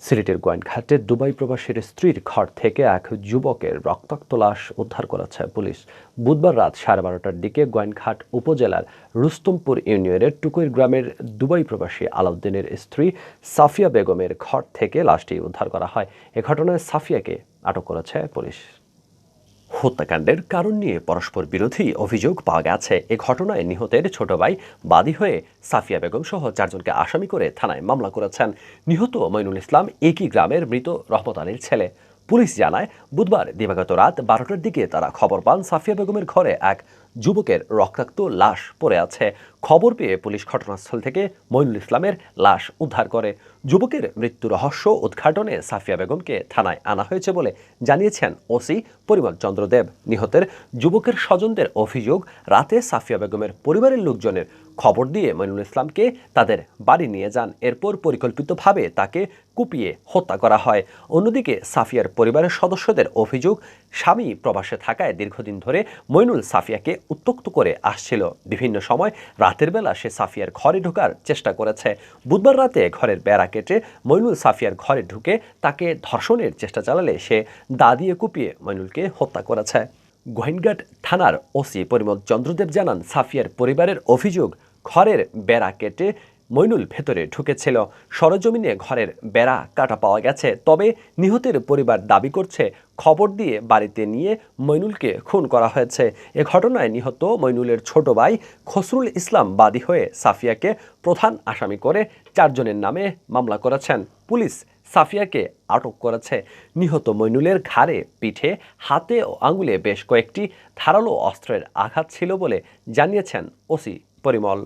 সিলেটের গোয়াইনঘাটে দুবাই প্রবাসীর স্ত্রীর ঘর থেকে এক যুবকের রক্তাক্ত লাশ উদ্ধার করেছে পুলিশ। বুধবার রাত 12:30টার দিকে গোয়াইনঘাট উপজেলার রুস্তমপুর ইউনিয়নের টুকুর গ্রামের দুবাই প্রবাসী আলাউদ্দিনের স্ত্রী সাফিয়া বেগমের ঘর থেকে লাশটি উদ্ধার করা হয়। এ ঘটনায় সাফিয়াকে আটক করেছে পুলিশ। হত্যাকাণ্ডের কারণ নিয়ে পরস্পর বিরোধী অভিযোগ পাওয়া গেছে। এ ঘটনায় নিহতের ছোট ভাই বাদী হয়ে সাফিয়া বেগম সহ 4 জনকে আসামি করে থানায় মামলা করেছেন। নিহত মইনুল ইসলাম একই গ্রামের মৃত রহমত আলীর ছেলে। পুলিশ জানায়, বুধবার দিবাগত রাত 12টার দিকে তারা খবর পান সাফিয়া বেগমের ঘরে এক যুবকের রক্তাক্ত লাশ পড়ে আছে। খবর পেয়ে পুলিশ ঘটনাস্থল থেকে মইনুল ইসলামের লাশ উদ্ধার করে। যুবকের মৃত্যু রহস্য উদ্ঘাটনে সাফিয়া বেগমকে থানায় আনা হয়েছে বলে জানিয়েছেন ওসি পরিমল চন্দ্র দেব। নিহতের যুবকের স্বজনদের অভিযোগ, রাতে সাফিয়া বেগমের পরিবারের লোকজনের খবর দিয়ে মইনুল ইসলামকে তাদের বাড়ি নিয়ে যান। এরপর পরিকল্পিতভাবে তাকে কুপিয়ে হত্যা করা হয়। অন্যদিকে সাফিয়ার পরিবারের সদস্যদের অভিযোগ, স্বামী প্রবাসে থাকায় দীর্ঘদিন ধরে মইনুল সাফিয়াকে উত্ত্যক্ত করে আসছিল। বিভিন্ন সময় রাতের বেলা সে সাফিয়ার ঘরে ঢোকার চেষ্টা করেছে। বুধবার রাতে ঘরের বেড়া কেটে মইনুল সাফিয়ার ঘরে ঢুকে তাকে ধর্ষণের চেষ্টা চালালে সে দা দিয়ে কুপিয়ে মইনুলকে হত্যা করেছে। গোয়াইনঘাট থানার ওসি পরিমল চন্দ্রদেব জানান, সাফিয়ার পরিবারের অভিযোগ, ঘরের বেড়া কেটে মইনুল ভেতরে ঢুকেছিল। সরজমিনে ঘরের বেড়া কাটা পাওয়া গেছে। তবে নিহতের পরিবার দাবি করছে, খবর দিয়ে বাড়িতে নিয়ে মইনুলকে খুন করা হয়েছে। এ ঘটনায় নিহত মইনুলের ছোট ভাই খসরুল ইসলাম বাদী হয়ে সাফিয়াকে প্রধান আসামি করে 4 জনের নামে মামলা করেছেন। পুলিশ সাফিয়াকে আটক করেছে। নিহত মইনুলের ঘাড়ে, পিঠে, হাতে ও আঙুলে বেশ কয়েকটি ধারালো অস্ত্রের আঘাত ছিল বলে জানিয়েছেন ওসি পরিমল।